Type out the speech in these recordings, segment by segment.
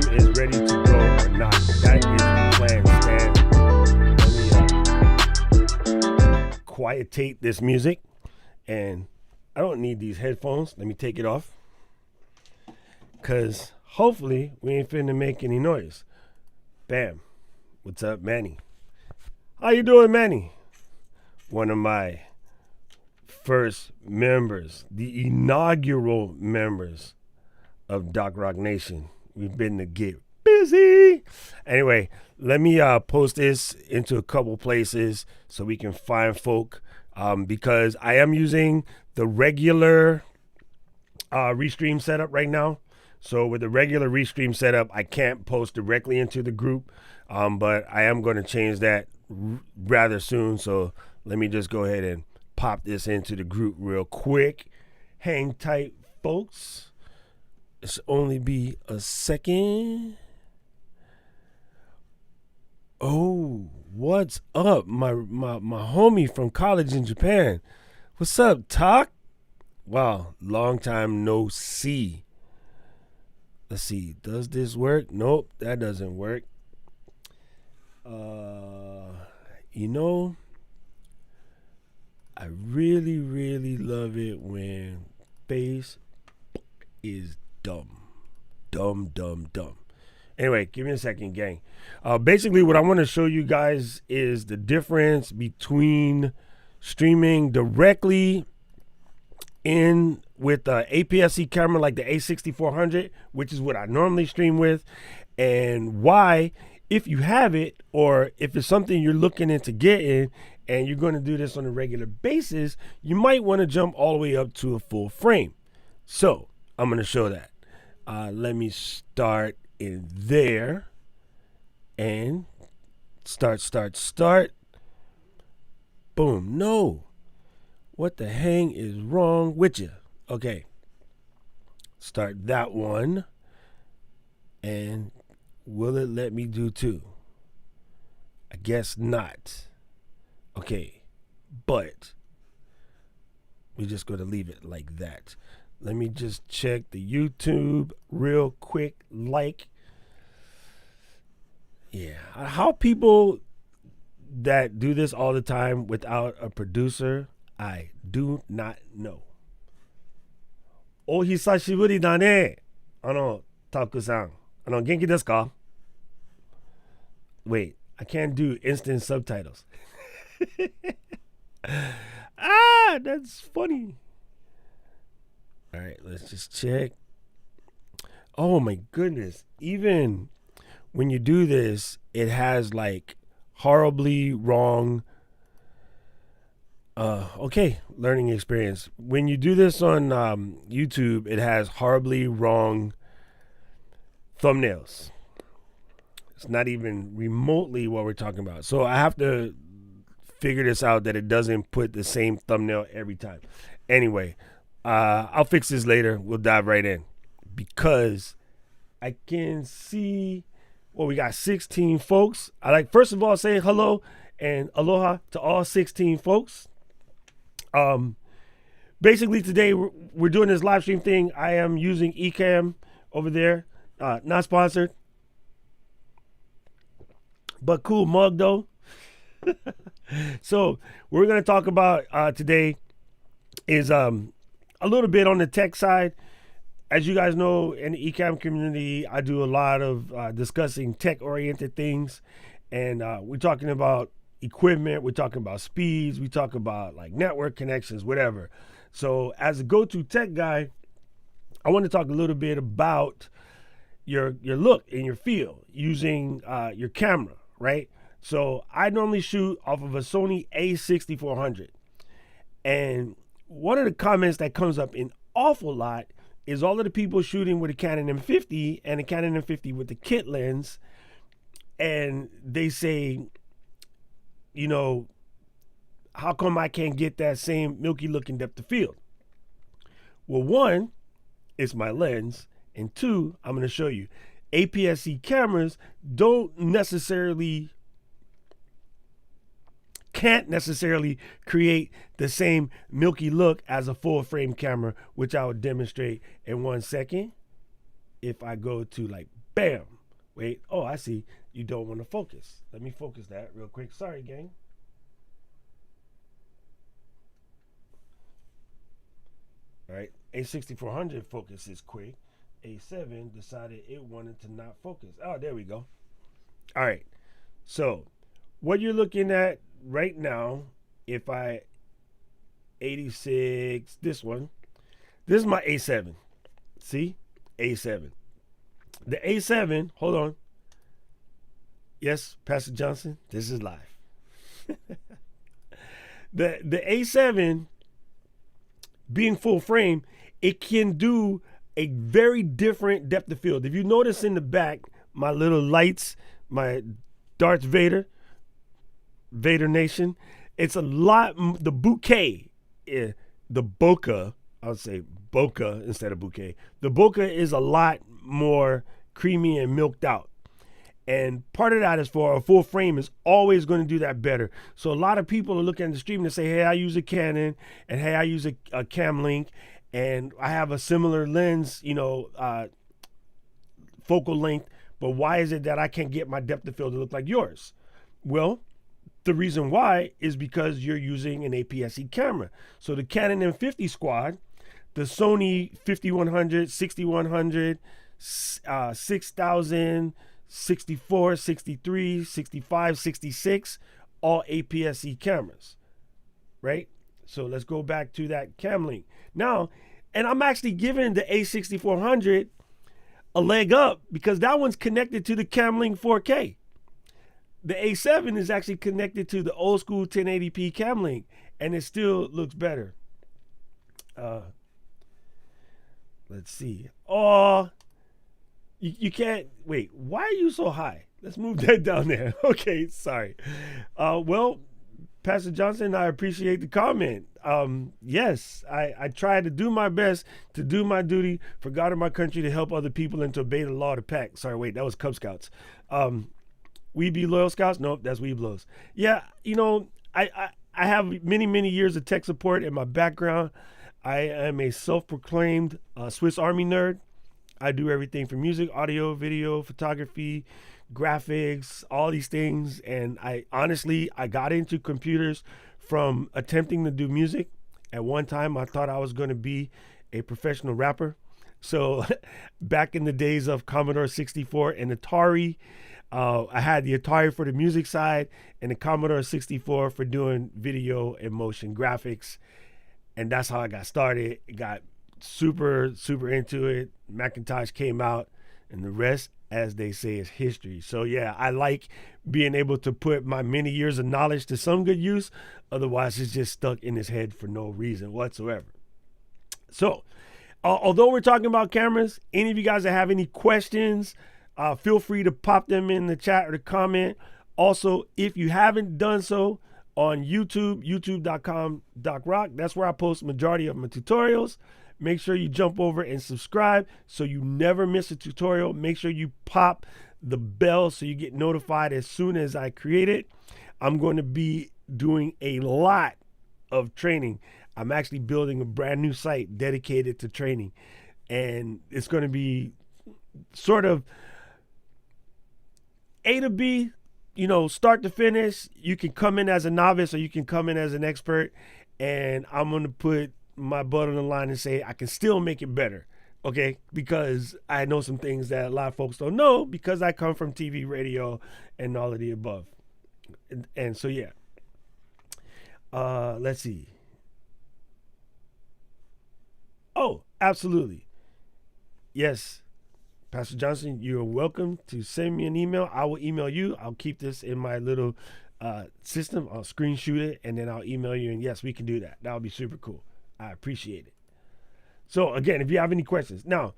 system is ready to go or not. That is the plan, Stan. Let me quietate this music. And I don't need these headphones. Let me take it off. Because hopefully we ain't finna make any noise. Bam. What's up, Manny? How you doing, Manny? One of my first members, the inaugural members of Doc Rock Nation. We've been to get busy. Anyway, let me post this into a couple places so we can find folk, because I am using the regular Restream setup right now. So with the regular Restream setup, I can't post directly into the group, but I am going to change that rather soon. So let me just go ahead and pop this into the group real quick. Hang tight, folks. It's only be a second. Oh, what's up? My homie from college in Japan. What's up, Talk? Wow, long time no see. Let's see, does this work? Nope, that doesn't work. You know, I really, really love it when Facebook is dumb. Dumb. Anyway, give me a second, gang. Basically, what I want to show you guys is the difference between streaming directly in with the APS-C camera like the A6400, which is what I normally stream with, and why, if you have it or if it's something you're looking into getting and you're going to do this on a regular basis, you might want to jump all the way up to a full frame. So I'm going to show that. Let me start in there and start. Boom. No. What the hang is wrong with you? Okay. Start that one. And will it let me do two? I guess not. Okay. But we're just going to leave it like that. Let me just check the YouTube real quick. Yeah. How people that do this all the time without a producer, I do not know. O hisashiburi da ne. Taku-san. Genki desu ka? Wait, I can't do instant subtitles. That's funny. All right, let's just check. Oh my goodness. Even when you do this, it has like horribly wrong. Okay, learning experience. When you do this on YouTube, it has horribly wrong thumbnails. It's not even remotely what we're talking about. So I have to figure this out, that it doesn't put the same thumbnail every time. Anyway, I'll fix this later. We'll dive right in, because I can see, well, we got 16 folks. I like, first of all, say hello and aloha to all 16 folks. Basically today we're doing this live stream thing. I am using Ecamm over there, not sponsored, but cool mug though. So we're going to talk about today is a little bit on the tech side. As you guys know, in the Ecamm community, I do a lot of discussing tech-oriented things, and we're talking about equipment, we're talking about speeds, we talk about like network connections, whatever. So as a go-to tech guy, I want to talk a little bit about your look and your feel using your camera, right? So I normally shoot off of a Sony A6400, and one of the comments that comes up an awful lot is all of the people shooting with a Canon M50 and a Canon M50 with the kit lens, and they say, you know, how come I can't get that same milky looking depth of field? Well, one, it's my lens, and two, I'm going to show you, APS-C cameras can't necessarily create the same milky look as a full frame camera, which I will demonstrate in 1 second. If I go to like Bam. Wait. Oh, I see. You don't want to focus. Let me focus that real quick. Sorry, gang. All right. A6400 focus is quick. A7 decided it wanted to not focus. Oh, there we go. All right. So what you're looking at right now, if I 86, this is my A7. See? A7. The A7, hold on. Yes, Pastor Johnson, this is live. The A7 being full frame, it can do a very different depth of field. If you notice in the back, my little lights, my Darth Vader Nation, it's a lot, the bokeh, the bokeh, I would say bokeh instead of bouquet. The bokeh is a lot more creamy and milked out. And part of that is for a full frame is always going to do that better. So a lot of people are looking at the stream and say, hey, I use a Canon, and hey, I use a Cam Link, and I have a similar lens, focal length, but why is it that I can't get my depth of field to look like yours? Well, the reason why is because you're using an APS-C camera. So the Canon M50 squad, the Sony 5100, 6100, 6000, 64, 63, 65, 66, all APS-C cameras, right? So let's go back to that Cam Link. Now, and I'm actually giving the A6400 a leg up because that one's connected to the Cam Link 4K. The A7 is actually connected to the old school 1080p Cam Link, and it still looks better. Let's see. Oh, you can't, wait, why are you so high? Let's move that down there. Okay, sorry. Well, Pastor Johnson, I appreciate the comment. Yes, I try to do my best to do my duty for God and my country to help other people and to obey the law of the pack. Sorry, wait, that was Cub Scouts. We Be Loyal Scouts? Nope, that's We Blows. Yeah, I have many years of tech support in my background. I am a self-proclaimed Swiss Army nerd. I do everything from music, audio, video, photography, graphics, all these things. And I got into computers from attempting to do music. At one time, I thought I was going to be a professional rapper. So back in the days of Commodore 64 and Atari, I had the Atari for the music side and the Commodore 64 for doing video and motion graphics. And that's how I got started. It got super into it. Macintosh came out, and the rest, as they say, is history. So yeah, I like being able to put my many years of knowledge to some good use. Otherwise, it's just stuck in his head for no reason whatsoever. So although we're talking about cameras, any of you guys that have any questions, feel free to pop them in the chat or the comment. Also, if you haven't done so, on YouTube, youtube.com/rock. That's where I post majority of my tutorials. Make sure you jump over and subscribe so you never miss a tutorial. Make sure you pop the bell so you get notified as soon as I create it. I'm going to be doing a lot of training. I'm actually building a brand new site dedicated to training. And it's going to be sort of A to B, start to finish. You can come in as a novice or you can come in as an expert. And I'm going to put my butt on the line and say I can still make it better, okay? Because I know some things that a lot of folks don't know because I come from TV, radio, and all of the above. And so, yeah. Let's see. Oh, absolutely. Yes. Pastor Johnson, you're welcome to send me an email. I will email you. I'll keep this in my little system. I'll screenshot it, and then I'll email you. And yes, we can do that. That would be super cool. I appreciate it. So again, if you have any questions. Now,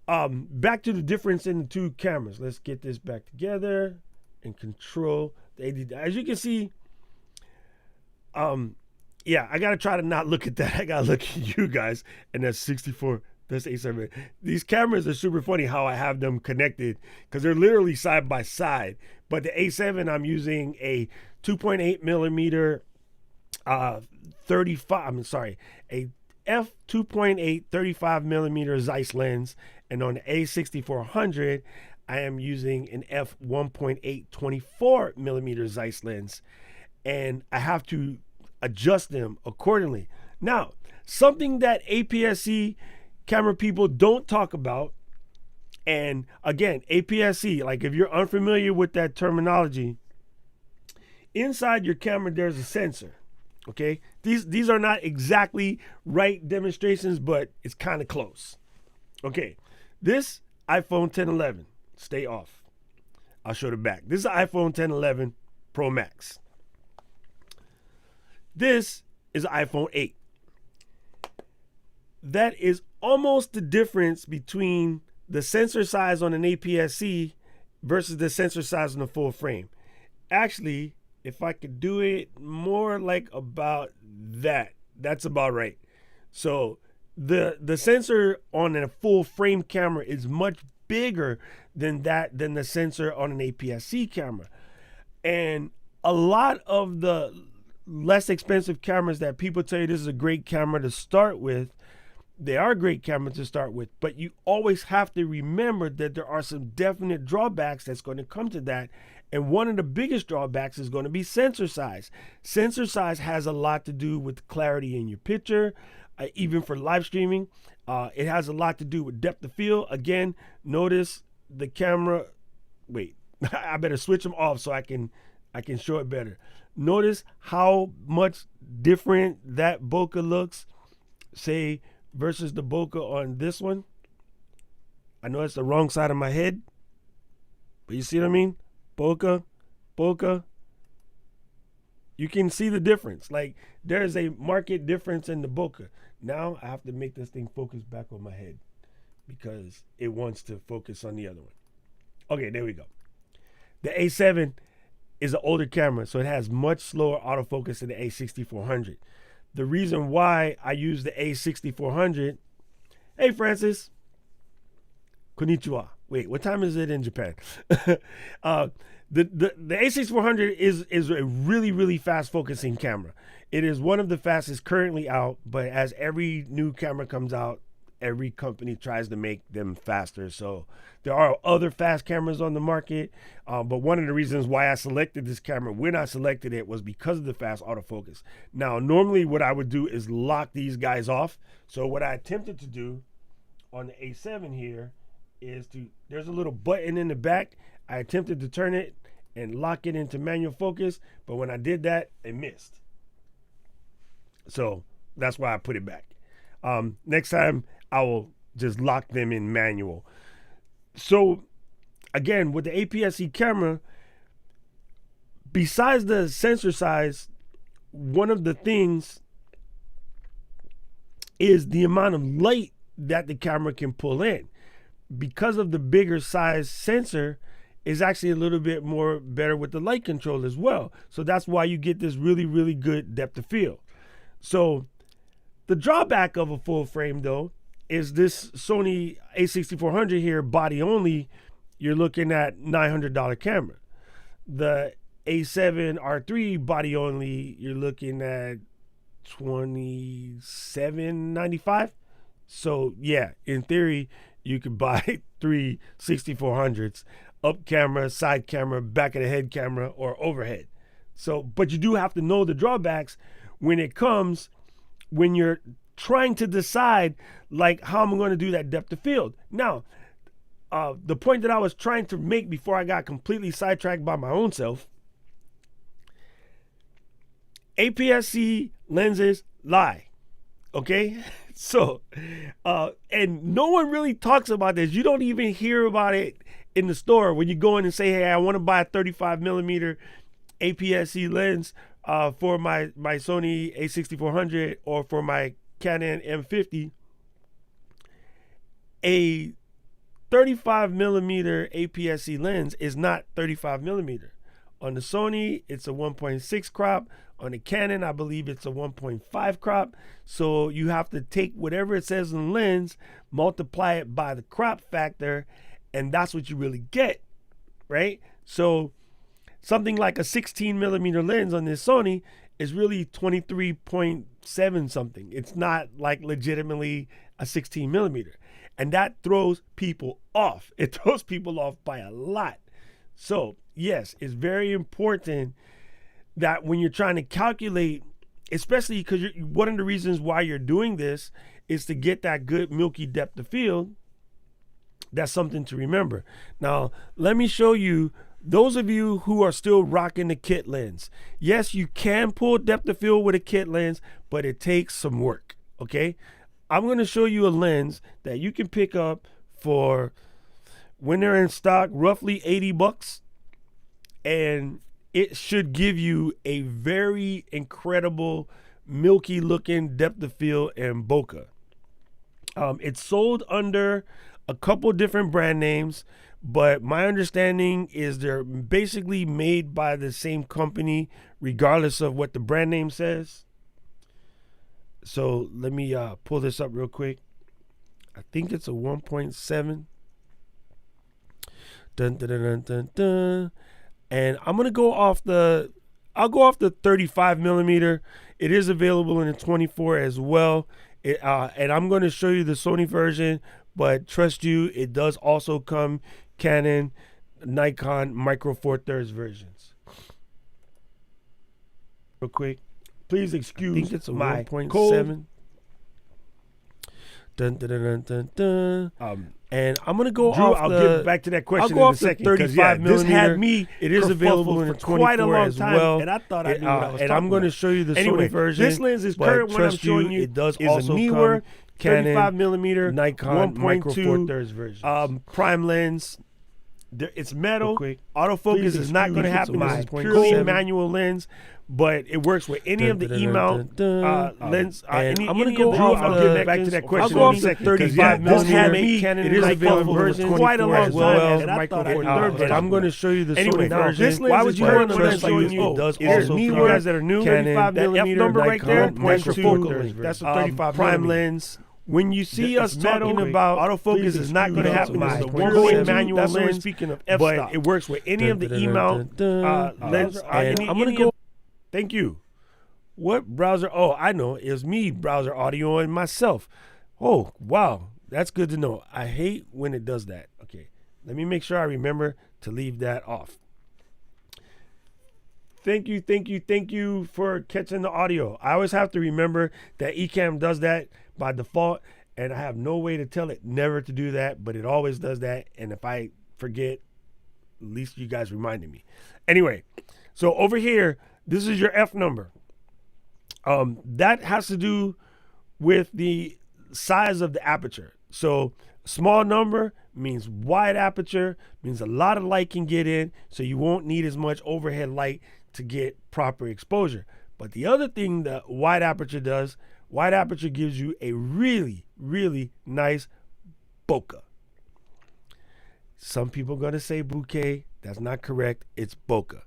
back to the difference in the two cameras. Let's get this back together and control the AD. As you can see, yeah, I got to try to not look at that. I got to look at you guys. And that's 64. That's A7. These cameras are super funny how I have them connected because they're literally side by side. But the A7, I'm using a 2.8 millimeter 35, a f2.8 35 millimeter Zeiss lens, and on the A6400 I am using an f1.8 24 millimeter Zeiss lens, and I have to adjust them accordingly. Now, something that APS-C camera people don't talk about, and again, APS-C, like if you're unfamiliar with that terminology, inside your camera there's a sensor. Okay, these are not exactly right demonstrations, but it's kind of close. Okay, this iPhone 1011, stay off. I'll show the back. This is an iPhone 1011 Pro Max. This is an iPhone 8. That is almost the difference between the sensor size on an APS-C versus the sensor size on a full frame. Actually, if I could do it more like about that, that's about right. So the sensor on a full frame camera is much bigger than the sensor on an APS-C camera. And a lot of the less expensive cameras that people tell you this is a great camera to start with, they are a great camera to start with, but you always have to remember that there are some definite drawbacks that's going to come to that. And one of the biggest drawbacks is going to be sensor size. Sensor size has a lot to do with clarity in your picture, even for live streaming. It has a lot to do with depth of field. Again, notice the camera. Wait, I better switch them off so I can show it better. Notice how much different that bokeh looks, say, versus the bokeh on this one. I know it's the wrong side of my head, but you see what I mean? Bokeh. You can see the difference. Like, there's a marked difference in the bokeh. Now I have to make this thing focus back on my head because it wants to focus on the other one. Okay, there we go. The A7 is an older camera, so it has much slower autofocus than the A6400. The reason why I use the A6400, hey Francis, konnichiwa. Wait, what time is it in Japan? The A6400 is a really, really fast focusing camera. It is one of the fastest currently out, but as every new camera comes out, every company tries to make them faster. So there are other fast cameras on the market, but one of the reasons why I selected this camera when I selected it was because of the fast autofocus. Now, normally what I would do is lock these guys off. So what I attempted to do on the A7 here is there's a little button in the back. I attempted to turn it and lock it into manual focus, but when I did that, it missed. So that's why I put it back. Next time I will just lock them in manual. So again, with the APS-C camera, besides the sensor size, one of the things is the amount of light that the camera can pull in. Because of the bigger size sensor, is actually a little bit more better with the light control as well. So that's why you get this really, really good depth of field. So the drawback of a full frame though is this Sony A6400 here, body only, you're looking at $900 camera. The A7RII body only, you're looking at $27.95. So yeah, in theory, you could buy 3 6400s, up camera, side camera, back of the head camera, or overhead. So, but you do have to know the drawbacks when you're trying to decide like how I'm going to do that depth of field. Now, the point that I was trying to make before I got completely sidetracked by my own self, APS-C lenses lie. Okay? So, and no one really talks about this. You don't even hear about it in the store when you go in and say, hey, I want to buy a 35 millimeter APS-C lens for my Sony A6400 or for my Canon M50. A 35 millimeter APS-C lens is not 35 millimeter. On the Sony, it's a 1.6 crop. On the Canon, I believe it's a 1.5 crop. So you have to take whatever it says on the lens, multiply it by the crop factor, and that's what you really get, right? So something like a 16 millimeter lens on this Sony is really 23.7 something. It's not like legitimately a 16 millimeter. And that throws people off. It throws people off by a lot. So yes, it's very important that when you're trying to calculate, especially because one of the reasons why you're doing this is to get that good milky depth of field. That's something to remember. Now, let me show you, those of you who are still rocking the kit lens. Yes, you can pull depth of field with a kit lens, but it takes some work, okay? I'm going to show you a lens that you can pick up for, when they're in stock, roughly $80. And it should give you a very incredible, milky looking depth of field and bokeh. It's sold under a couple different brand names, but my understanding is they're basically made by the same company, regardless of what the brand name says. So let me pull this up real quick. I think it's a 1.7. Dun, dun, dun, dun, dun, dun. And I'm gonna go off the, I'll go off the 35 millimeter. It is available in the 24 as well. And I'm going to show you the Sony version, but trust you, it does also come Canon, Nikon Micro Four Thirds versions. Real quick, please excuse, I think it's a my 1.7. Dun, dun, dun, dun, dun, dun. And I'm gonna go off. I'll get back to that question in a second. 35 millimeter. This had me. It is available in the 24 quite a long time, well. And I thought I knew what I was talking about. I'm going to show you the Sony version. This lens is current one I'm showing you. It does also come Canon 35 millimeter, Nikon Micro Four Thirds version. Prime lens. It's metal. Autofocus is not going to happen. This is purely manual lens, but it works with any of the E-mount lens. I'm going to go off. I'll get back to that question. I'll go off the 35 millimeter Canon. It is available version quite a long time, and I thought I'm going to show you the Sony version. Why would you want to lens like you? It does also. You guys that are new, 35 millimeter number right there. That's a 35 prime lens. When you see us talking about autofocus is not going to happen. This is a one-point manual lens, speaking of but it works with any of the E-mount lens. I'm going to go. Thank you. What browser? Oh, I know. It was me, browser audio, and myself. Oh, wow. That's good to know. I hate when it does that. Okay. Let me make sure I remember to leave that off. Thank you for catching the audio. I always have to remember that Ecamm does that by default, and I have no way to tell it never to do that, but it always does that. And if I forget, at least you guys reminded me. Anyway, so over here, this is your F number. That has to do with the size of the aperture. So small number means wide aperture, means a lot of light can get in, so you won't need as much overhead light to get proper exposure. But the other thing that wide aperture does, wide aperture gives you a really, really nice bokeh. Some people are going to say bokeh. That's not correct. It's bokeh.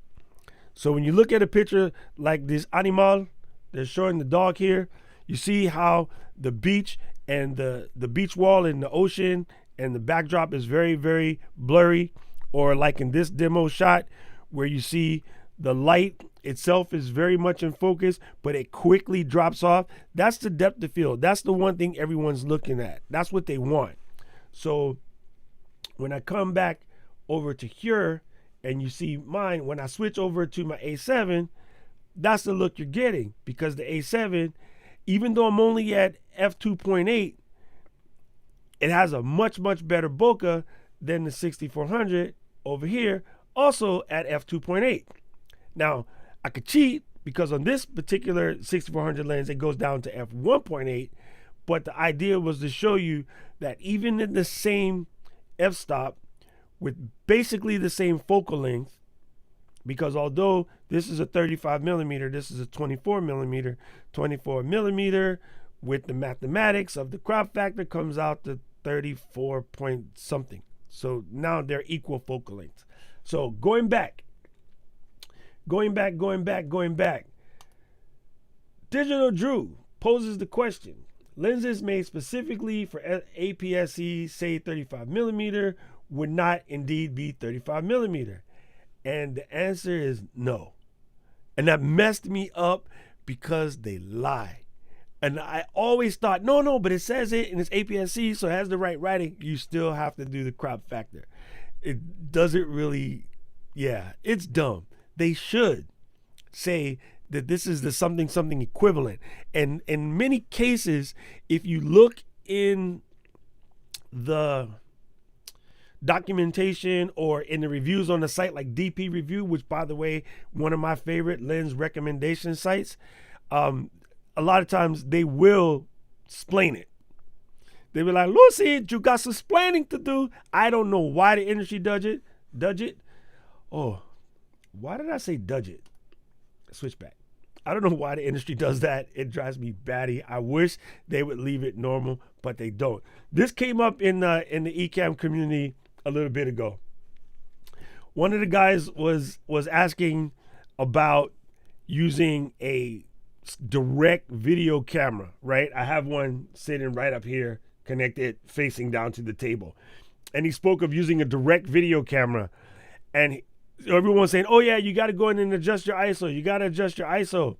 So when you look at a picture like this animal, they're showing the dog here, you see how the beach and the beach wall in the ocean and the backdrop is very, very blurry, or like in this demo shot where you see the light itself is very much in focus, but it quickly drops off. That's the depth of field. That's the one thing everyone's looking at. That's what they want. So when I come back over to here and you see mine, when I switch over to my A7, that's the look you're getting, because the A7, even though I'm only at f2.8, it has a much, much better bokeh than the 6400 over here, also at f2.8. Now, I could cheat because on this particular 6400 lens, it goes down to f1.8, but the idea was to show you that even in the same f-stop with basically the same focal length, because although this is a 35 millimeter, this is a 24 millimeter. 24 millimeter with the mathematics of the crop factor comes out to 34 point something. So now they're equal focal lengths. So going back. Digital Drew poses the question: lenses made specifically for APS-C, say 35 millimeter, would not indeed be 35 millimeter. And the answer is no. And that messed me up because they lie. And I always thought, no, but it says it and it's APS-C, so it has the right writing. You still have to do the crop factor. It doesn't really, yeah, it's dumb. They should say that this is the something equivalent. And in many cases, if you look in the documentation or in the reviews on the site like DP Review, which by the way, one of my favorite lens recommendation sites, a lot of times they will explain it. They be like, Lucy, you got some explaining to do. I don't know why the industry does it. Oh, why did I say does it? Switch back. I don't know why the industry does that. It drives me batty. I wish they would leave it normal, but they don't. This came up in the Ecamm community a little bit ago. One of the guys was asking about using a direct video camera, right? I have one sitting right up here, connected, facing down to the table. And he spoke of using a direct video camera. And everyone's saying, oh yeah, you got to go in and adjust your ISO. You got to adjust your ISO.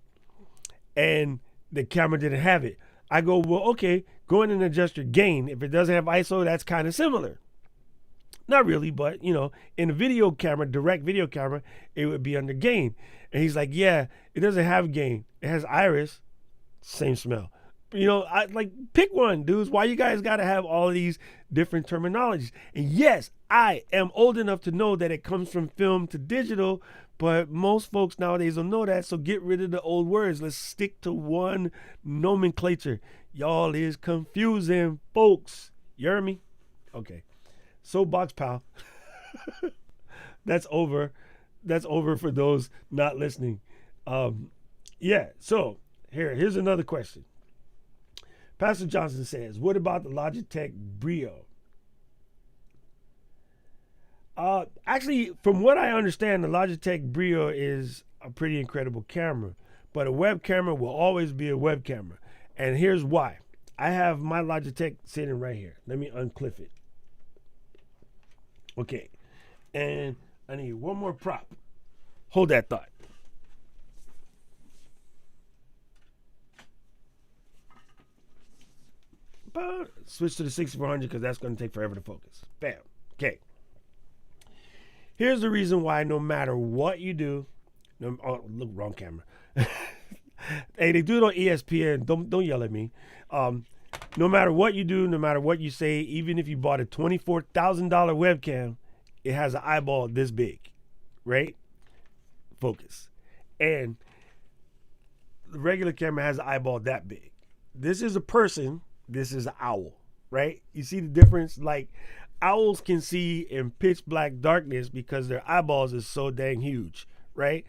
And the camera didn't have it. I go, well, okay, go in and adjust your gain. If it doesn't have ISO, that's kind of similar. Not really, but in a video camera, direct video camera, it would be under gain. And he's like, yeah, it doesn't have gain. It has iris, same smell. I like, pick one, dudes. Why you guys got to have all of these different terminologies? And yes, I am old enough to know that it comes from film to digital, but most folks nowadays don't know that. So get rid of the old words. Let's stick to one nomenclature. Y'all is confusing, folks. You hear me? Okay. Soapbox pal. That's over. That's over for those not listening. Yeah, so here's another question. Pastor Johnson says, what about the Logitech Brio? Actually, from what I understand, the Logitech Brio is a pretty incredible camera, but a web camera will always be a web camera. And here's why. I have my Logitech sitting right here. Let me unclip it. Okay, and I need one more prop. Hold that thought. But switch to the 6400 because that's going to take forever to focus. Bam. Okay. Here's the reason why no matter what you do, look, wrong camera. Hey, they do it on ESPN. Don't yell at me. No matter what you do, no matter what you say, even if you bought a $24,000 webcam, it has an eyeball this big, right? Focus. And the regular camera has an eyeball that big. This is a person. This is an owl, right? You see the difference? Like, owls can see in pitch black darkness because their eyeballs is so dang huge, right?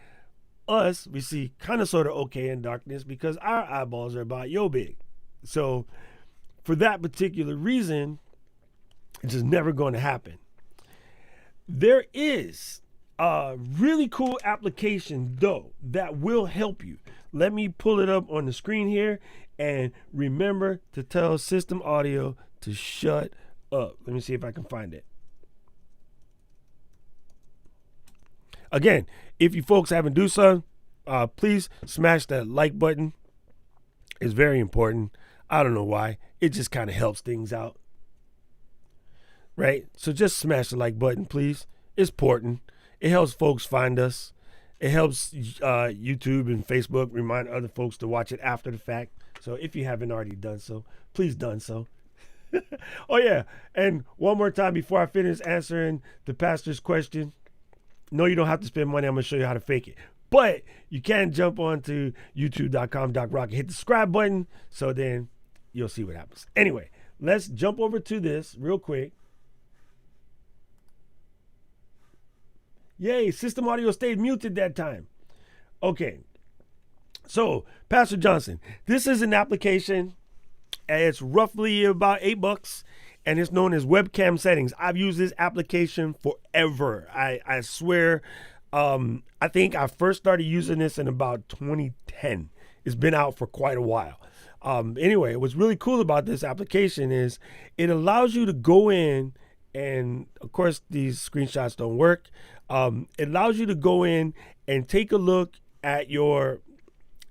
Us, we see kind of sort of okay in darkness because our eyeballs are about yo big. So for that particular reason, it's just never going to happen. There is a really cool application though that will help you. Let me pull it up on the screen here, and remember to tell System Audio to shut up. Let me see if I can find it. Again, if you folks haven't do so, please smash that like button. It's very important. I don't know why. It just kind of helps things out. Right? So just smash the like button, please. It's important. It helps folks find us. It helps YouTube and Facebook remind other folks to watch it after the fact. So if you haven't already done so, please done so. Oh yeah, and one more time before I finish answering the pastor's question. No, you don't have to spend money. I'm going to show you how to fake it. But you can jump on to youtube.com/rock and hit the subscribe button. So then you'll see what happens. Anyway, let's jump over to this real quick. Yay, System Audio stayed muted that time. Okay, so Pastor Johnson, this is an application. It's roughly about $8, and it's known as Webcam Settings. I've used this application forever. I swear. I think I first started using this in about 2010. It's been out for quite a while. Anyway, what's really cool about this application is it allows you to go in, and of course these screenshots don't work. It allows you to go in and take a look at your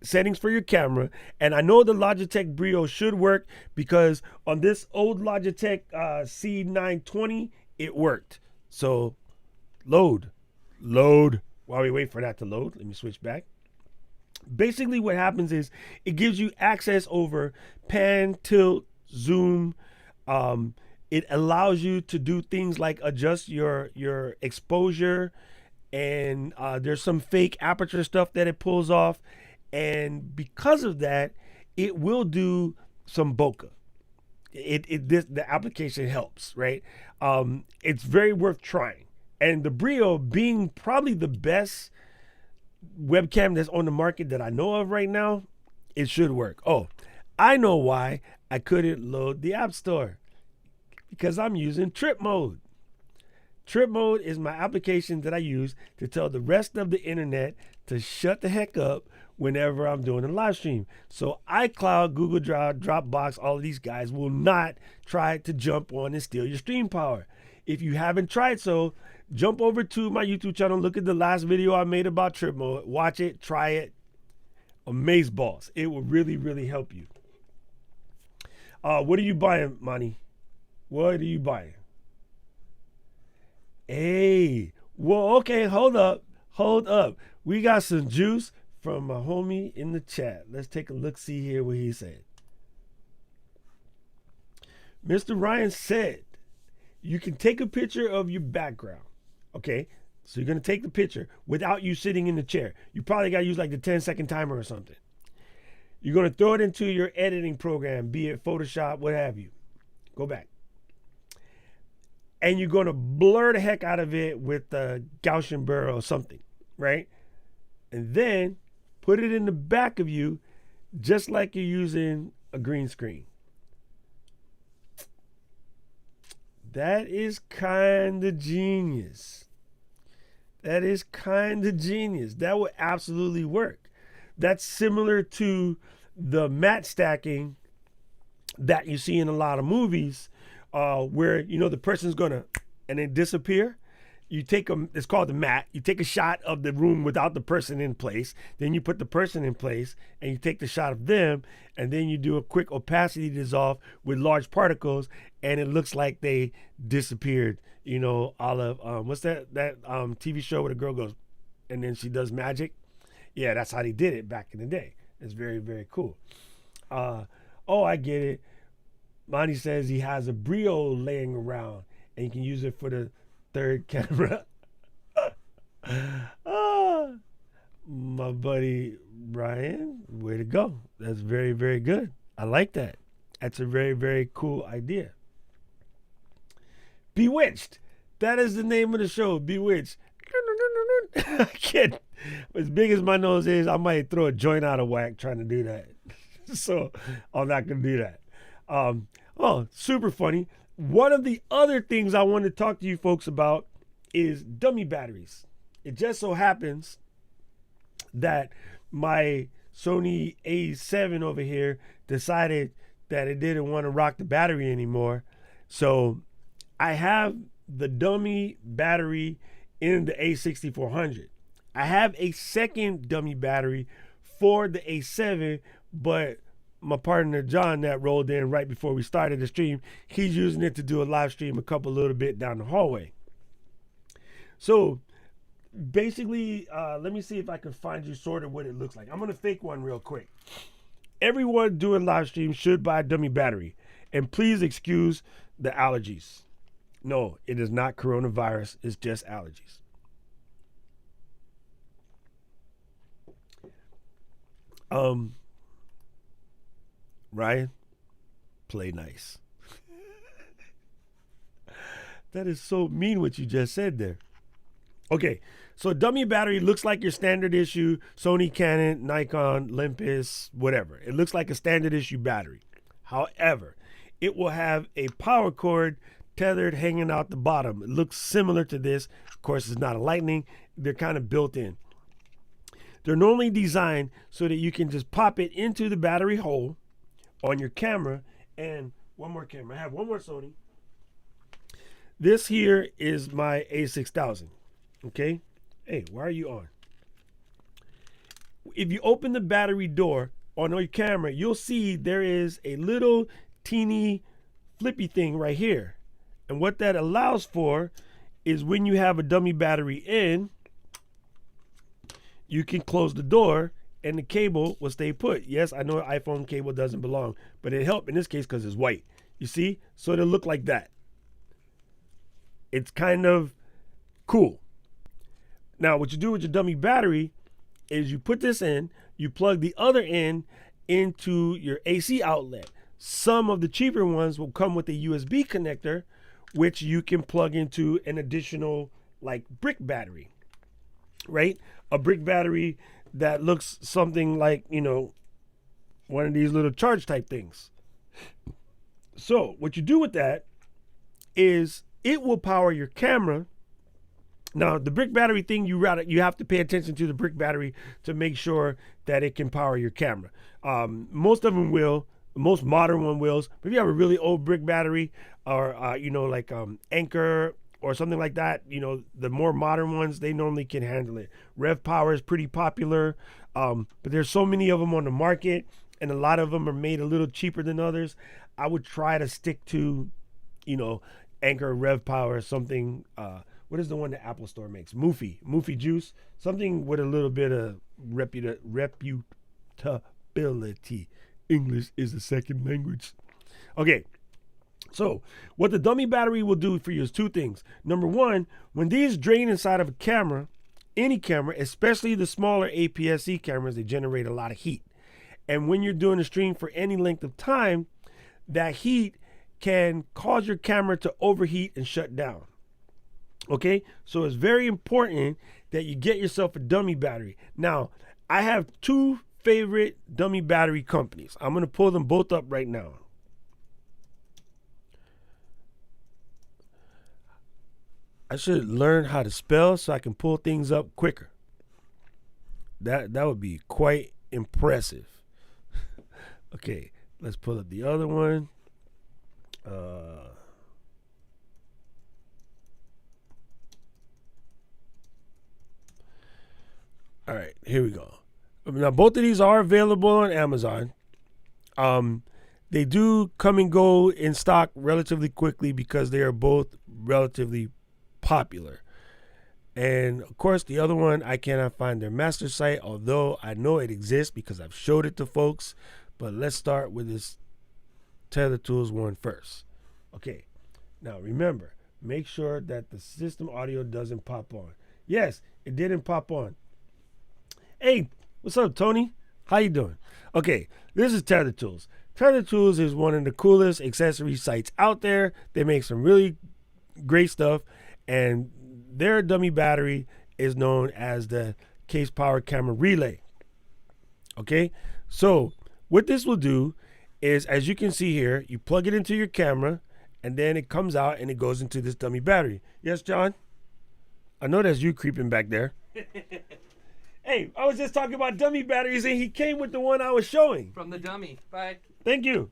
settings for your camera. And I know the Logitech Brio should work because on this old Logitech C920, it worked. So load. While we wait for that to load, let me switch back. Basically what happens is it gives you access over pan, tilt, zoom. It allows you to do things like adjust your exposure, and there's some fake aperture stuff that it pulls off. And because of that, it will do some bokeh. The application helps, right? It's very worth trying. And the Brio, being probably the best webcam that's on the market that I know of right now, it should work. Oh, I know why I couldn't load the App Store, because I'm using trip mode. Trip mode is my application that I use to tell the rest of the internet to shut the heck up whenever I'm doing a live stream. So iCloud, Google Drive, Dropbox, all of these guys will not try to jump on and steal your stream power. If you haven't tried so, jump over to my YouTube channel, look at the last video I made about trip mode, watch it, try it. Amazeballs. It will really, really help you. What are you buying, Monty? What are you buying? Hey, well, okay, hold up. We got some juice from my homie in the chat. Let's take a look, see here what he said. Mr. Ryan said, you can take a picture of your background. Okay, so you're gonna take the picture without you sitting in the chair. You probably gotta use like the 10-second timer or something. You're gonna throw it into your editing program, be it Photoshop, what have you. Go back. And you're gonna blur the heck out of it with the Gaussian blur or something, right? And then put it in the back of you just like you're using a green screen. That is kind of genius. That is kind of genius. That would absolutely work. That's similar to the matte stacking that you see in a lot of movies, where, you know, the person's gonna and then disappear. You take them, it's called the matte. You take a shot of the room without the person in place. Then you put the person in place and you take the shot of them, and then you do a quick opacity dissolve with large particles, and it looks like they disappeared. You know, all of what's that TV show where the girl goes and then she does magic? Yeah, that's how they did it back in the day. It's very, very cool. Oh, I get it. Monty says he has a Brio laying around and you can use it for the third camera. My buddy Ryan, way to go. That's very, very good. I like that. That's a very, very cool idea. Bewitched. That is the name of the show, Bewitched. I can't. As big as my nose is, I might throw a joint out of whack trying to do that. So I'm not going to do that. Oh, super funny. One of the other things I want to talk to you folks about is dummy batteries. It just so happens that my Sony A7 over here decided that it didn't want to rock the battery anymore. So I have the dummy battery in the A6400. I have a second dummy battery for the A7, but my partner John that rolled in right before we started the stream, he's using it to do a live stream a little bit down the hallway. So basically, let me see if I can find you sort of what it looks like. I'm going to fake one real quick. Everyone doing live streams should buy a dummy battery. And please excuse the allergies. No, it is not coronavirus. It's just allergies. Ryan, play nice. That is so mean what you just said there. Okay, so dummy battery looks like your standard issue Sony, Canon, Nikon, Olympus, whatever. It looks like a standard issue battery. However, it will have a power cord tethered hanging out the bottom. It looks similar to this. Of course, it's not a lightning. They're kind of built in. They're normally designed so that you can just pop it into the battery hole on your camera. And one more camera. I have one more Sony. This here is my A6000. Okay. Hey, why are you on? if you open the battery door on your camera, you'll see there is a little teeny flippy thing right here. And what that allows for is when you have a dummy battery in, you can close the door and the cable will stay put. Yes, I know an iPhone cable doesn't belong, but it helped in this case because it's white. You see? So it'll look like that. It's kind of cool. Now, what you do with your dummy battery is you put this in, you plug the other end into your AC outlet. Some of the cheaper ones will come with a USB connector, which you can plug into an additional like brick battery, right? A brick battery that looks something like, you know, one of these little charge type things. So what you do with that is it will power your camera. Now, the brick battery thing, you have to pay attention to the brick battery to make sure that it can power your camera. Most of them will. The most modern one will. But if you have a really old brick battery or, you know, like Anchor or something like that, you know, the more modern ones, they normally can handle it. Rev Power is pretty popular, but there's so many of them on the market, and a lot of them are made a little cheaper than others. I would try to stick to, you know, Anchor, Rev Power, something. What is the one the Apple Store makes? Moofy Juice, something with a little bit of reputability. English is a second language. Okay, so what the dummy battery will do for you is two things. Number one, when these drain inside of a camera, any camera, especially the smaller APS-C cameras, they generate a lot of heat. And when you're doing a stream for any length of time, that heat can cause your camera to overheat and shut down. Okay, so it's very important that you get yourself a dummy battery. Now, I have two favorite dummy battery companies. I'm going to pull them both up right now. I should learn how to spell so I can pull things up quicker. That would be quite impressive. Okay, let's pull up the other one. All right, here we go. Now, both of these are available on Amazon. They do come and go in stock relatively quickly because they are both relatively popular. And, of course, the other one, I cannot find their master site, although I know it exists because I've showed it to folks. But let's start with this Tether Tools one first. Okay, now remember, make sure that the system audio doesn't pop on. Yes, it didn't pop on. Hey, what's up, Tony? How you doing? Okay, this is Tether Tools. Tether Tools is one of the coolest accessory sites out there. They make some really great stuff, and their dummy battery is known as the Case Power Camera Relay. Okay, so what this will do is, as you can see here, you plug it into your camera, and then it comes out and it goes into this dummy battery. Yes, John? I know that's you creeping back there. Hey, I was just talking about dummy batteries, and he came with the one I was showing. From the dummy. Bye. Thank you.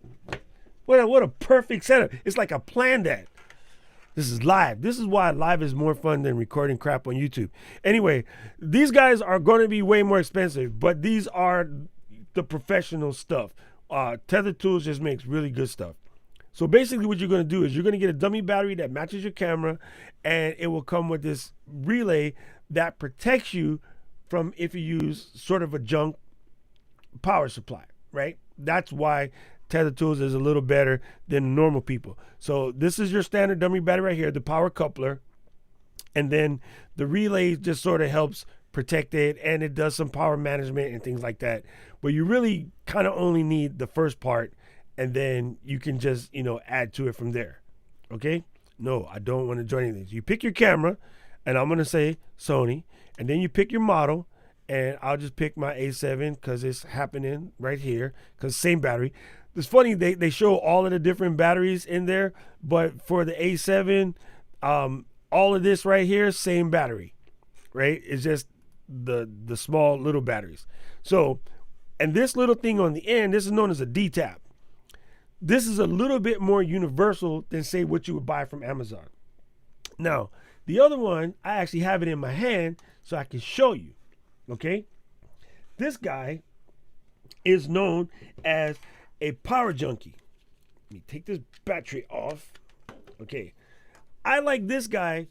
What a perfect setup. It's like I planned that. This is live. This is why live is more fun than recording crap on YouTube. Anyway, these guys are going to be way more expensive, but these are the professional stuff. Tether Tools just makes really good stuff. So basically what you're going to do is you're going to get a dummy battery that matches your camera, and it will come with this relay that protects you from if you use sort of a junk power supply, right? That's why Tether Tools is a little better than normal people. So this is your standard dummy battery right here, the power coupler. And then the relay just sort of helps protect it, and it does some power management and things like that. But you really kind of only need the first part, and then you can just, you know, add to it from there. Okay? No, I don't want to join anything. So you pick your camera, and I'm going to say Sony, and then you pick your model, and I'll just pick my A7 because it's happening right here, because same battery. It's funny, they show all of the different batteries in there, but for the A7, all of this right here, same battery, right? It's just the small little batteries. So, and this little thing on the end, this is known as a D-tap. This is a little bit more universal than, say, what you would buy from Amazon. Now, the other one, I actually have it in my hand so I can show you, okay? This guy is known as a power junkie. Let me take this battery off. Okay. I like this guy.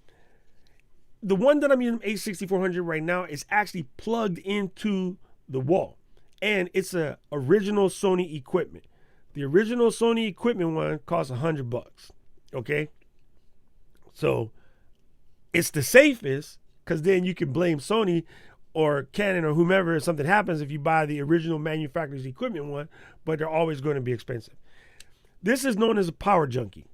The one that I'm using, A6400 right now, is actually plugged into the wall. And it's a original Sony equipment. The original Sony equipment one costs $100. Okay. So it's the safest, because then you can blame Sony or Canon or whomever if something happens if you buy the original manufacturer's equipment one, but they're always going to be expensive. This is known as a power junkie.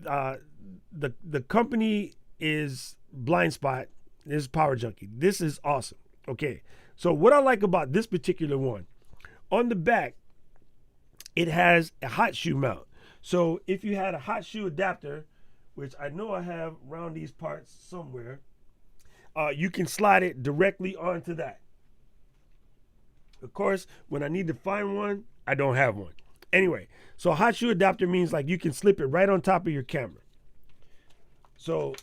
The company is Blind Spot. This is Power Junkie. This is awesome. Okay, so what I like about this particular one, on the back, it has a hot shoe mount. So if you had a hot shoe adapter, which I know I have around these parts somewhere, you can slide it directly onto that. Of course, when I need to find one, I don't have one. Anyway, so a hot shoe adapter means like you can slip it right on top of your camera. So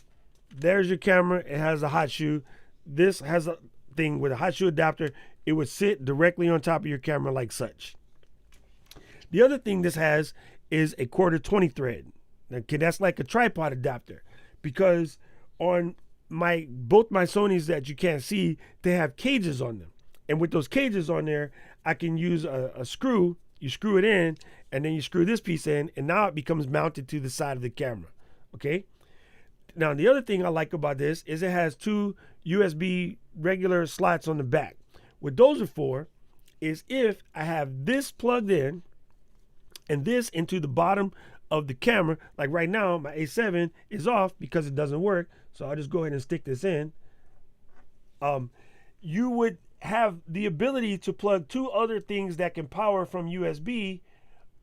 there's your camera. It has a hot shoe. This has a thing with a hot shoe adapter. It would sit directly on top of your camera like such. The other thing this has is a 1/4 thread. Okay, that's like a tripod adapter, because on both my Sonys that you can't see, they have cages on them. And with those cages on there, I can use a screw. You screw it in, and then you screw this piece in, and now it becomes mounted to the side of the camera. Okay. Now, the other thing I like about this is it has 2 USB regular slots on the back. What those are for is if I have this plugged in and this into the bottom of the camera, like right now, my A7 is off because it doesn't work. So I'll just go ahead and stick this in. You would have the ability to plug 2 other things that can power from USB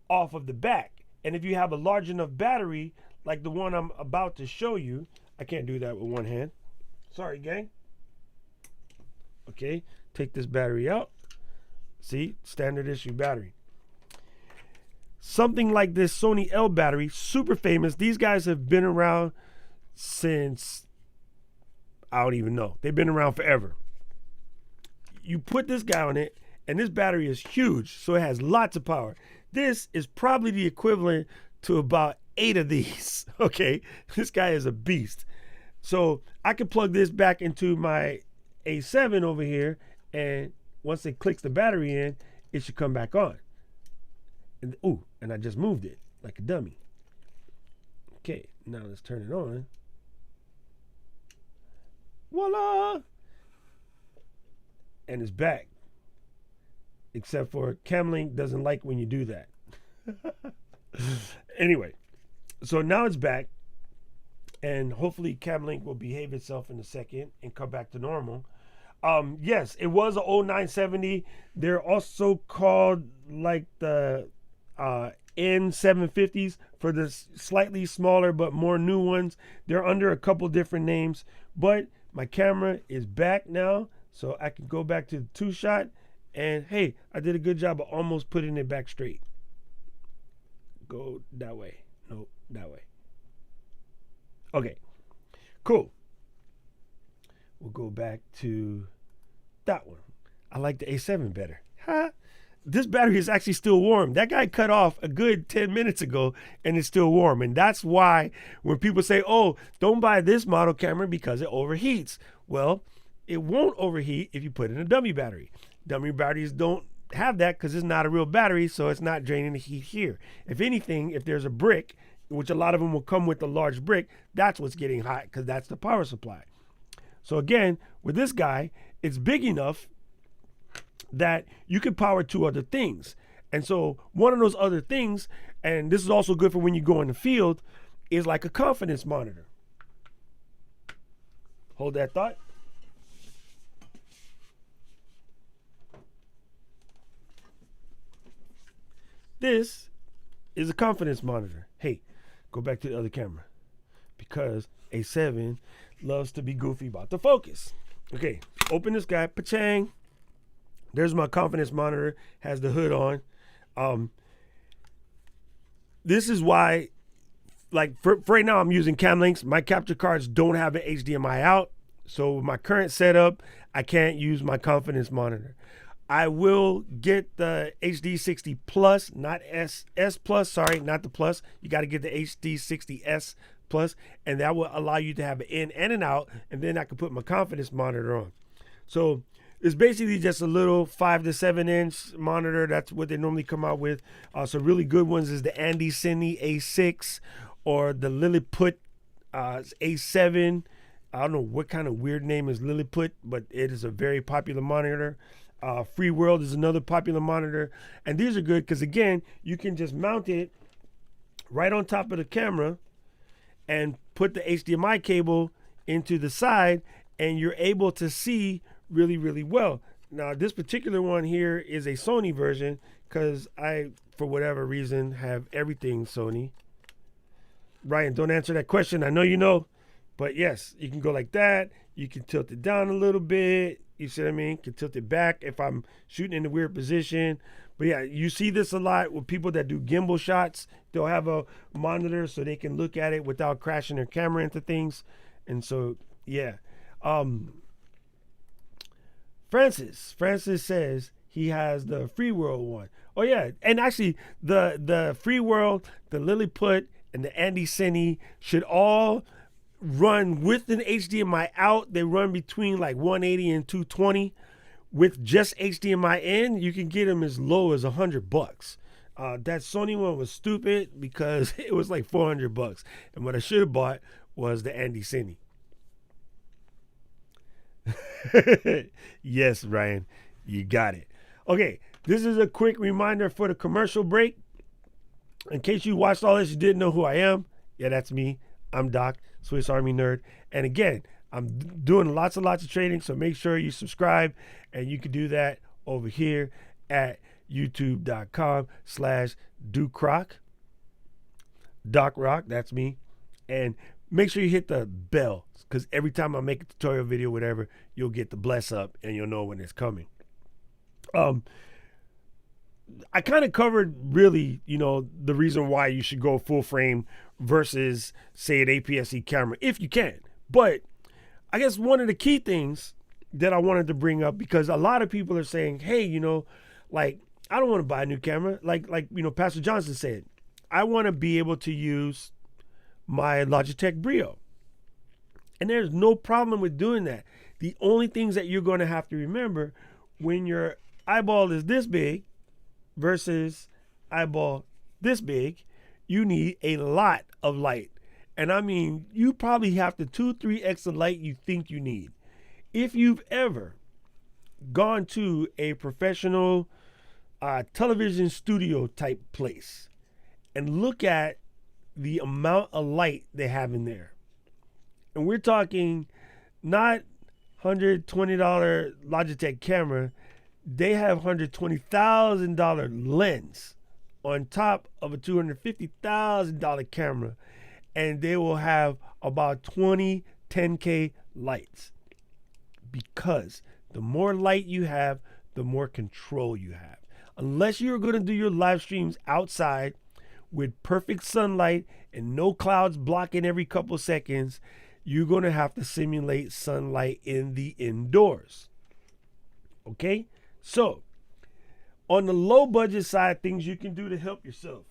off of the back. And if you have a large enough battery, like the one I'm about to show you, I can't do that with one hand. Sorry, gang. Okay, take this battery out. See, standard issue battery. Something like this Sony L Battery, super famous. These guys have been around since, I don't even know. They've been around forever. You put this guy on it, and this battery is huge, so it has lots of power. This is probably the equivalent to about 8 of these. Okay, this guy is a beast. So I can plug this back into my A7 over here, and once it clicks the battery in, it should come back on. And ooh, and I just moved it like a dummy. Okay, now let's turn it on. Voila! And it's back. Except for Camlink doesn't like when you do that. Anyway, so now it's back, and hopefully Camlink will behave itself in a second and come back to normal. Yes, it was a 0970. They're also called like the N750s for the slightly smaller but more new ones. They're under a couple different names, but my camera is back now, so I can go back to the 2-shot, and hey, I did a good job of almost putting it back straight. Go that way. Nope, that way. Okay, cool. We'll go back to that one. I like the A7 better. Ha! This battery is actually still warm. That guy cut off a good 10 minutes ago, and it's still warm. And that's why when people say, oh, don't buy this model camera because it overheats. Well, it won't overheat if you put in a dummy battery. Dummy batteries don't have that because it's not a real battery, so it's not draining the heat here. If anything, if there's a brick, which a lot of them will come with a large brick, that's what's getting hot because that's the power supply. So again, with this guy, it's big enough that you can power 2 other things. And so one of those other things, and this is also good for when you go in the field, is like a confidence monitor. Hold that thought. This is a confidence monitor. Hey, go back to the other camera, because A7 loves to be goofy about the focus. Okay, open this guy, pa-chang. There's my confidence monitor, has the hood on. This is why, like for right now, I'm using Camlinks. My capture cards don't have an HDMI out. So with my current setup, I can't use my confidence monitor. I will get the HD60 Plus, not S Plus. Sorry, not the Plus. You got to get the HD60S Plus, and that will allow you to have an in and an out, and then I can put my confidence monitor on. So it's basically just a little 5 to 7 inch monitor. That's what they normally come out with. So really good ones is the Andy Cine A6 or the Lilliput A7. I don't know what kind of weird name is Lilliput, but it is a very popular monitor. Free World is another popular monitor. And these are good because, again, you can just mount it right on top of the camera and put the HDMI cable into the side, and you're able to see really, really well. Now, this particular one here is a Sony version because I, for whatever reason, have everything Sony. Ryan, don't answer that question. I know you know. But yes, you can go like that. You can tilt it down a little bit. You see what I mean? You can tilt it back if I'm shooting in a weird position. But yeah, you see this a lot with people that do gimbal shots. They'll have a monitor so they can look at it without crashing their camera into things. And so, yeah. Francis says he has the Free World one. Oh yeah, and actually the Free World, the Lilliput, and the Andy Cine should all run with an HDMI out. They run between like 180 and 220. With just HDMI in, you can get them as low as $100. That Sony one was stupid because it was like $400. And what I should have bought was the Andy Cine. Yes, Ryan, you got it. Okay, this is a quick reminder for the commercial break. In case you watched all this, you didn't know who I am. Yeah, that's me. I'm Doc, Swiss Army Nerd. And again, I'm doing lots of trading, so make sure you subscribe, and you can do that over here at youtube.com/DukeRock. Doc Rock, that's me. And make sure you hit the bell, because every time I make a tutorial video, whatever, you'll get the bless up and you'll know when it's coming. I kind of covered really, the reason why you should go full frame versus, say, an APS-C camera, if you can. But I guess one of the key things that I wanted to bring up, because a lot of people are saying, hey, like, I don't want to buy a new camera. Like Pastor Johnson said, I want to be able to use my Logitech Brio. And there's no problem with doing that. The only things that you're going to have to remember when your eyeball is this big versus eyeball this big, you need a lot of light. And I mean, you probably have the 2-3x of light you think you need. If you've ever gone to a professional television studio type place and look at the amount of light they have in there, and we're talking not $120 Logitech camera, they have $120,000 lens on top of a $250,000 camera, and they will have about 20 10K lights, because the more light you have, the more control you have. Unless you're going to do your live streams outside with perfect sunlight and no clouds blocking every couple seconds, you're going to have to simulate sunlight in the indoors. Okay? So, on the low budget side, things you can do to help yourself.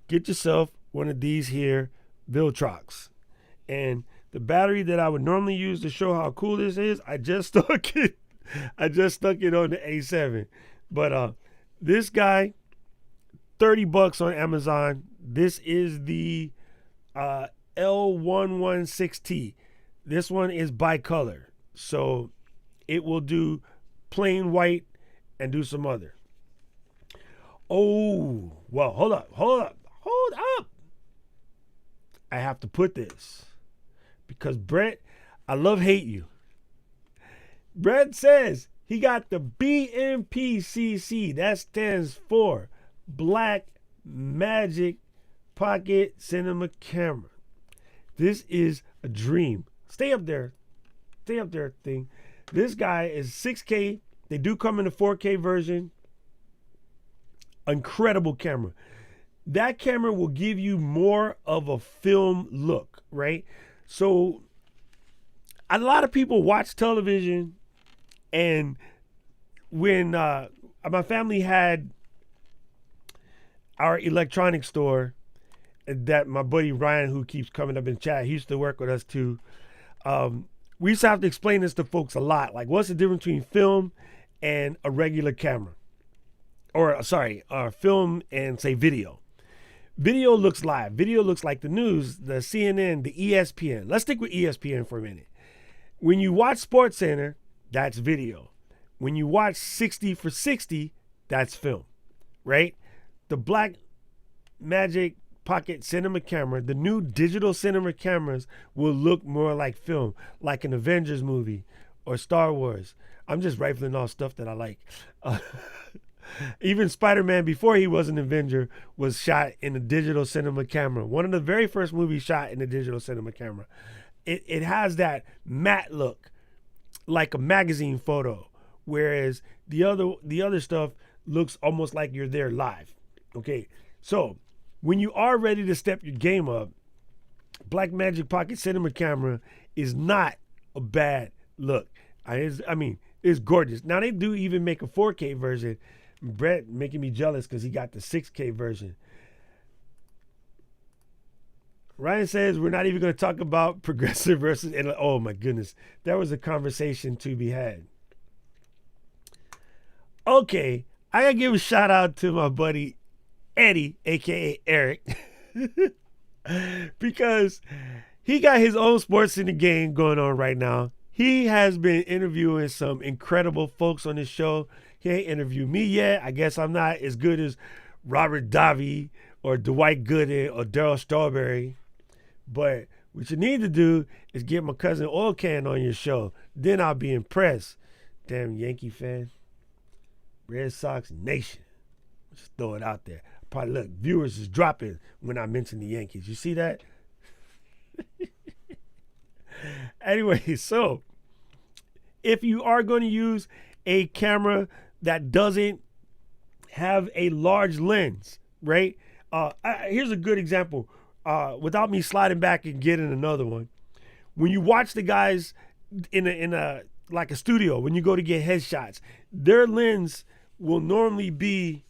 Get yourself one of these here Viltrox. And the battery that I would normally use to show how cool this is, I just stuck it. I just stuck it on the A7. But this guy, $30 on Amazon. This is the L116T. This one is bicolor, so it will do plain white and do some other. Oh, well, hold up. I have to put this because Brett, I love hate you. Brett says he got the BMPCC. That stands for Black Magic Pocket Cinema Camera. This is a dream. Stay up there thing. This guy is 6K. They do come in a 4K version. Incredible camera. That camera will give you more of a film look, right? So a lot of people watch television and when my family had our electronics store that my buddy Ryan, who keeps coming up in chat, he used to work with us too. We used to have to explain this to folks a lot. Like, what's the difference between film and a regular camera? Or, sorry, film and, say, video. Video looks live. Video looks like the news, the CNN, the ESPN. Let's stick with ESPN for a minute. When you watch SportsCenter, that's video. When you watch 60 for 60, that's film, right? The Black Magic Pocket Cinema camera, the new digital cinema cameras will look more like film, like an Avengers movie or Star Wars. I'm just rifling off stuff that I like. Even Spider-Man, before he was an Avenger, was shot in a digital cinema camera. One of the very first movies shot in a digital cinema camera. It has that matte look, like a magazine photo, whereas the other stuff looks almost like you're there live. Okay, so when you are ready to step your game up, Blackmagic Pocket Cinema Camera is not a bad look. I mean, it's gorgeous. Now, they do even make a 4K version. Brett making me jealous because he got the 6K version. Ryan says we're not even going to talk about progressive versus... Oh, my goodness. That was a conversation to be had. Okay, I got to give a shout out to my buddy Eddie, a.k.a. Eric, because he got his own Sports in the Game going on right now. He has been interviewing some incredible folks on his show. He ain't interviewed me yet. I guess I'm not as good as Robert Davi or Dwight Gooden or Daryl Strawberry. But what you need to do is get my cousin Oil Can on your show. Then I'll be impressed. Damn Yankee fan. Red Sox Nation. Just throw it out there. Probably look, viewers is dropping when I mention the Yankees. You see that? Anyway, so if you are going to use a camera that doesn't have a large lens, right? Here's a good example. Without me sliding back and getting another one. When you watch the guys in a like a studio, when you go to get headshots, their lens will normally be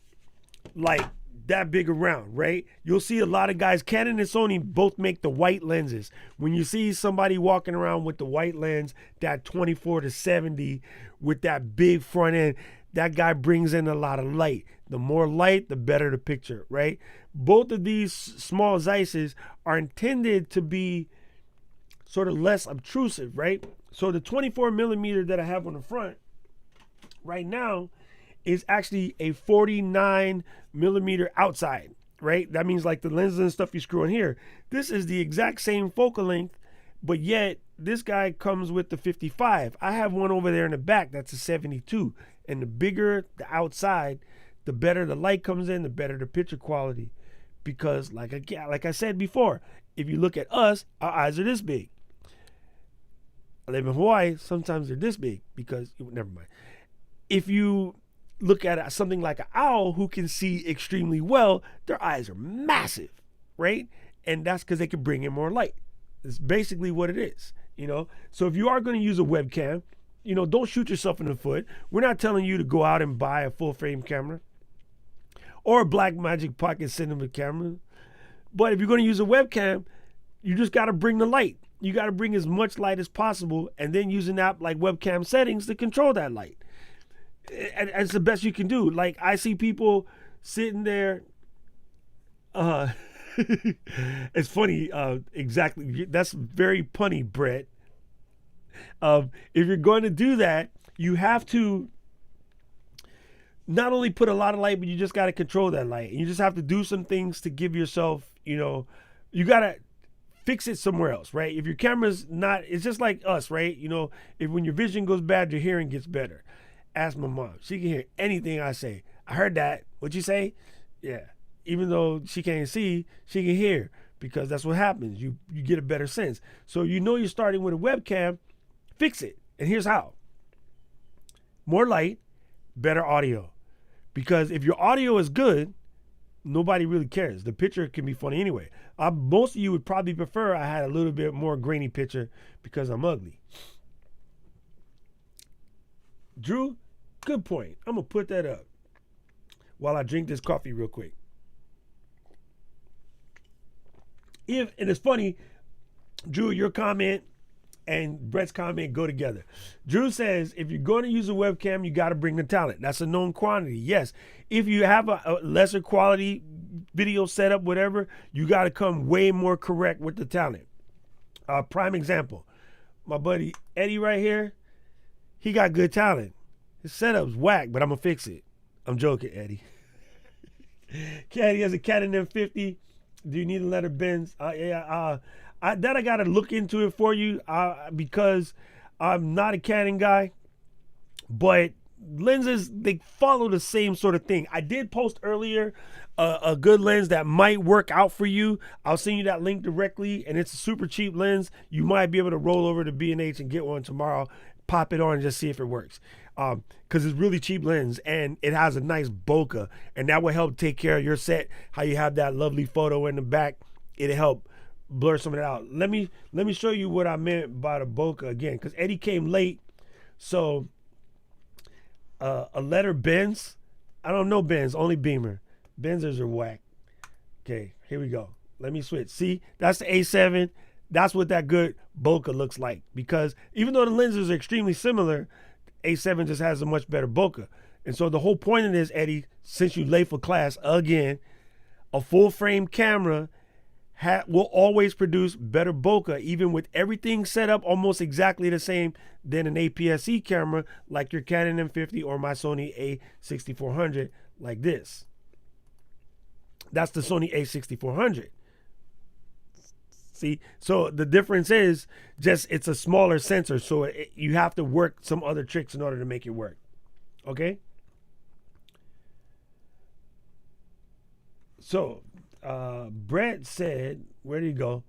like that big around, right? You'll see a lot of guys, Canon and Sony both make the white lenses. When you see somebody walking around with the white lens, that 24-70 with that big front end, that guy brings in a lot of light. The more light, the better the picture, right? Both of these small Zeisses are intended to be sort of less obtrusive, right? So the 24 millimeter that I have on the front right now is actually a 49 millimeter outside, right? That means like the lenses and stuff you screw in here. This is the exact same focal length, but yet this guy comes with the 55. I have one over there in the back that's a 72. And the bigger the outside, the better the light comes in, the better the picture quality. Because like I said before, if you look at us, our eyes are this big. I live in Hawaii, sometimes they're this big because, never mind. If you look at something like an owl who can see extremely well, their eyes are massive, right? And that's because they can bring in more light. It's basically what it is, you know? So if you are going to use a webcam, you know, don't shoot yourself in the foot. We're not telling you to go out and buy a full frame camera or a Blackmagic Pocket Cinema camera. But if you're going to use a webcam, you just got to bring the light. You got to bring as much light as possible and then use an app like Webcam Settings to control that light. And it's the best you can do. Like, I see people sitting there. It's funny. Exactly. That's very punny, Brett. If you're going to do that, you have to not only put a lot of light, but you just got to control that light. You just have to do some things to give yourself, you know, you got to fix it somewhere else, right? If your camera's not, it's just like us, right? You know, if when your vision goes bad, your hearing gets better. Ask my mom. She can hear anything I say. I heard that. What'd you say? Yeah. Even though she can't see, she can hear because that's what happens. You get a better sense. So you know you're starting with a webcam, fix it. And here's how. More light, better audio. Because if your audio is good, nobody really cares. The picture can be funny anyway. Most of you would probably prefer I had a little bit more grainy picture because I'm ugly. Drew, Good point. I'm gonna put that up while I drink this coffee real quick. And it's funny, Drew, your comment and Brett's comment go together. Drew says, if you're going to use a webcam, you got to bring the talent. That's a known quantity. Yes. If you have a lesser quality video setup, whatever, you got to come way more correct with the talent. Prime example, my buddy Eddie right here, he got good talent. His setup's whack, but I'm going to fix it. I'm joking, Eddie. Eddie has a Canon M50. Do you need a letter bends? I got to look into it for you because I'm not a Canon guy, but lenses, they follow the same sort of thing. I did post earlier a good lens that might work out for you. I'll send you that link directly, and it's a super cheap lens. You might be able to roll over to B&H and get one tomorrow, pop it on and just see if it works. Because it's really cheap lens and it has a nice bokeh, and that will help take care of your set. How you have that lovely photo in the back, it'll help blur some of it out. Let me show you what I meant by the bokeh again, because Eddie came late. So a letter bends. I don't know bends, only Beamer. Benzers are whack. Okay, here we go. Let me switch. See, that's the A7. That's what that good bokeh looks like, because even though the lenses are extremely similar, A7 just has a much better bokeh. And so the whole point of this, Eddie, since you late for class again, a full frame camera will always produce better bokeh, even with everything set up almost exactly the same than an APS-C camera like your Canon M50 or my Sony A6400 like this. That's the Sony A6400. See, so the difference is just it's a smaller sensor, so you have to work some other tricks in order to make it work. Okay? So, Brett said, where did he go?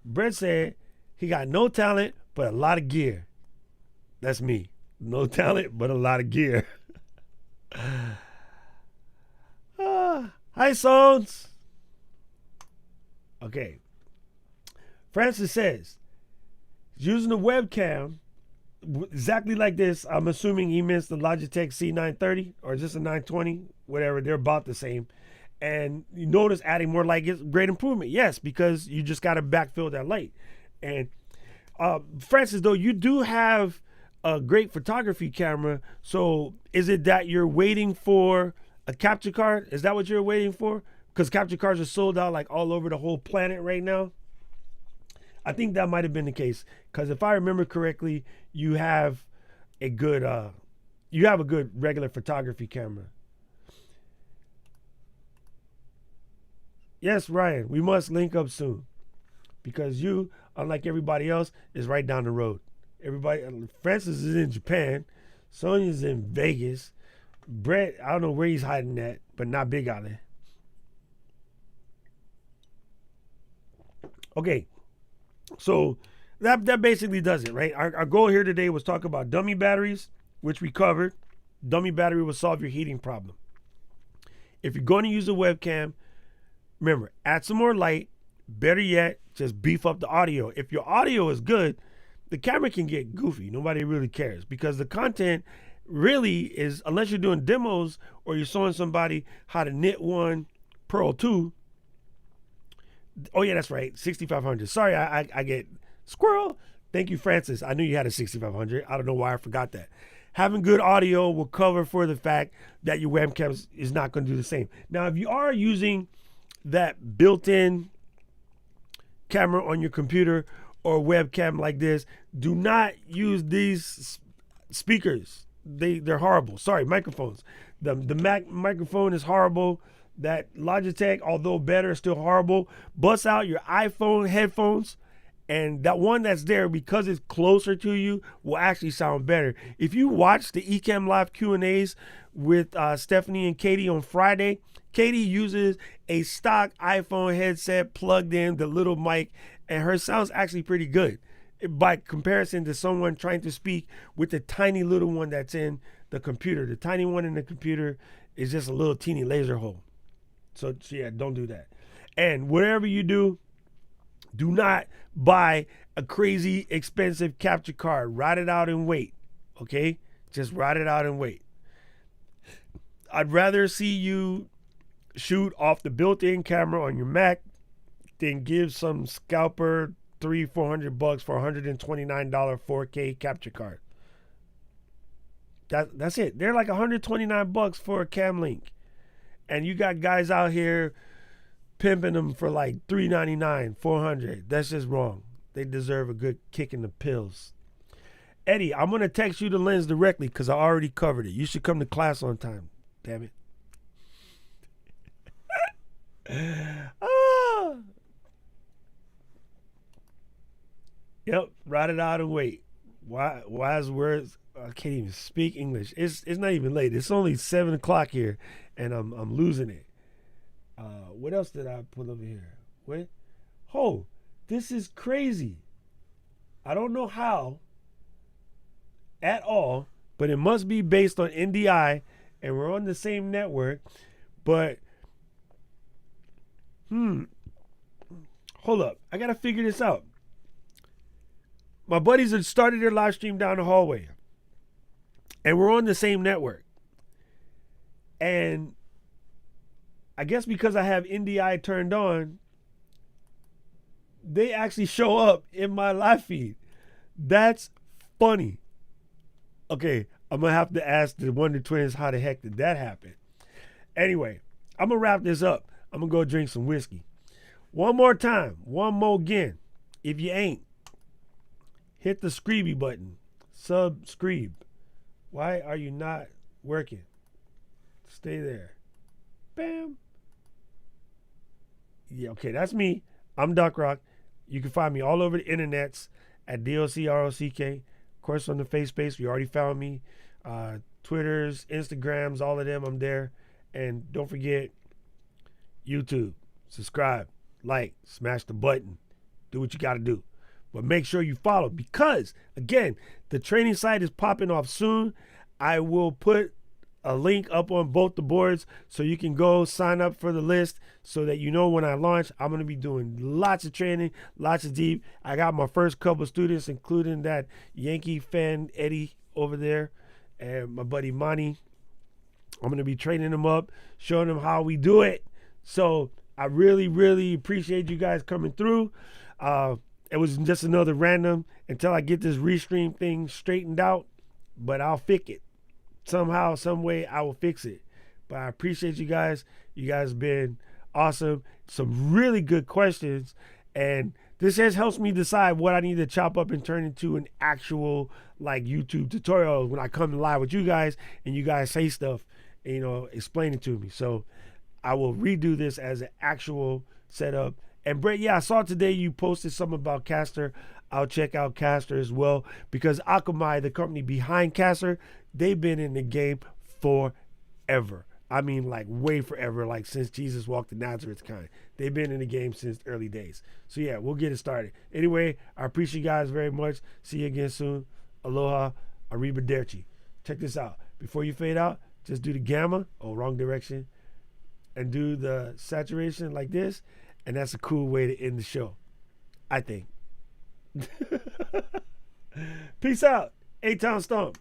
Brett said he got no talent, but a lot of gear. That's me. No talent, but a lot of gear. Hi, Sons. Okay. Francis says, using the webcam exactly like this. I'm assuming he means the Logitech C930 or just a 920, whatever. They're about the same. And you notice adding more light is great improvement. Yes, because you just got to backfill that light. And Francis, though, you do have a great photography camera. So is it that you're waiting for a capture card? Is that what you're waiting for? Because capture cards are sold out like all over the whole planet right now. I think that might have been the case. Because if I remember correctly, you have a good regular photography camera. Yes, Ryan, we must link up soon. Because you, unlike everybody else, is right down the road. Francis is in Japan. Sonia's in Vegas. Brett, I don't know where he's hiding at, but not Big Island. Okay, so that basically does it, right? Our goal here today was talk about dummy batteries, which we covered. Dummy battery will solve your heating problem. If you're going to use a webcam, remember, add some more light. Better yet, just beef up the audio. If your audio is good, the camera can get goofy. Nobody really cares because the content really is, unless you're doing demos or you're showing somebody how to knit one, purl two. Oh yeah, that's right, 6500. Sorry, I get squirrel. Thank you, Francis. I knew you had a 6500. I don't know why I forgot that. Having good audio will cover for the fact that your webcam is not going to do the same. Now, if you are using that built-in camera on your computer or webcam like this, do not use these speakers. They're horrible. Sorry, microphones. The Mac microphone is horrible. That Logitech, although better, is still horrible. Bust out your iPhone headphones, and that one that's there, because it's closer to you, will actually sound better. If you watch the Ecamm Live Q&As with Stephanie and Katie on Friday, Katie uses a stock iPhone headset plugged in, the little mic, and her sound's actually pretty good by comparison to someone trying to speak with the tiny little one that's in the computer. The tiny one in the computer is just a little teeny laser hole. So yeah, don't do that. And whatever you do, do not buy a crazy expensive capture card. Write it out and wait. Okay? Just ride it out and wait. I'd rather see you shoot off the built-in camera on your Mac than give some scalper $300-400 for $129 4K capture card. That's it. They're like $129 for a cam link, and you got guys out here pimping them for like $399, $400. That's just wrong. They deserve a good kick in the pills. Eddie, I'm gonna text you the lens directly because I already covered it. You should come to class on time. Damn it. Ah. Yep, ride it out and wait. Wise words. I can't even speak English. It's not even late. It's only 7 o'clock here, and I'm losing it. What else did I put over here? What? Oh, this is crazy. I don't know how at all, but it must be based on NDI, and we're on the same network. But hold up, I gotta figure this out. My buddies had started their live stream down the hallway, and we're on the same network. And I guess because I have NDI turned on, they actually show up in my live feed. That's funny. Okay, I'm gonna have to ask the Wonder Twins how the heck did that happen. Anyway, I'm gonna wrap this up. I'm gonna go drink some whiskey. One more time, one more again. If you ain't, hit the Screeby button. Subscribe. Why are you not working? Stay there. Bam. Yeah, okay, that's me. I'm Duck Rock. You can find me all over the internets at DOCROCK. Of course, on the face space, you already found me. Twitters, Instagrams, all of them, I'm there. And don't forget, YouTube. Subscribe, like, smash the button. Do what you got to do. But make sure you follow because, again, the training site is popping off soon. I will put a link up on both the boards so you can go sign up for the list so that you know when I launch. I'm going to be doing lots of training, lots of deep. I got my first couple students, including that Yankee fan Eddie over there and my buddy Monty. I'm going to be training them up, showing them how we do it. So I really, really appreciate you guys coming through. It was just another random until I get this restream thing straightened out, but I'll fix it. Somehow, some way, I will fix it. But I appreciate you guys. You guys have been awesome. Some really good questions. And this just helps me decide what I need to chop up and turn into an actual like YouTube tutorial when I come live with you guys and you guys say stuff, and, you know, explain it to me. So I will redo this as an actual setup. And Brett, yeah, I saw today you posted something about Caster. I'll check out Caster as well because Akamai, the company behind Caster, they've been in the game forever. I mean, like way forever, like since Jesus walked the Nazareth kind. They've been in the game since the early days. So yeah, we'll get it started. Anyway, I appreciate you guys very much. See you again soon. Aloha, arrivederci. Check this out. Before you fade out, just do the gamma, wrong direction, and do the saturation like this. And that's a cool way to end the show, I think. Peace out. A-Town Stomp.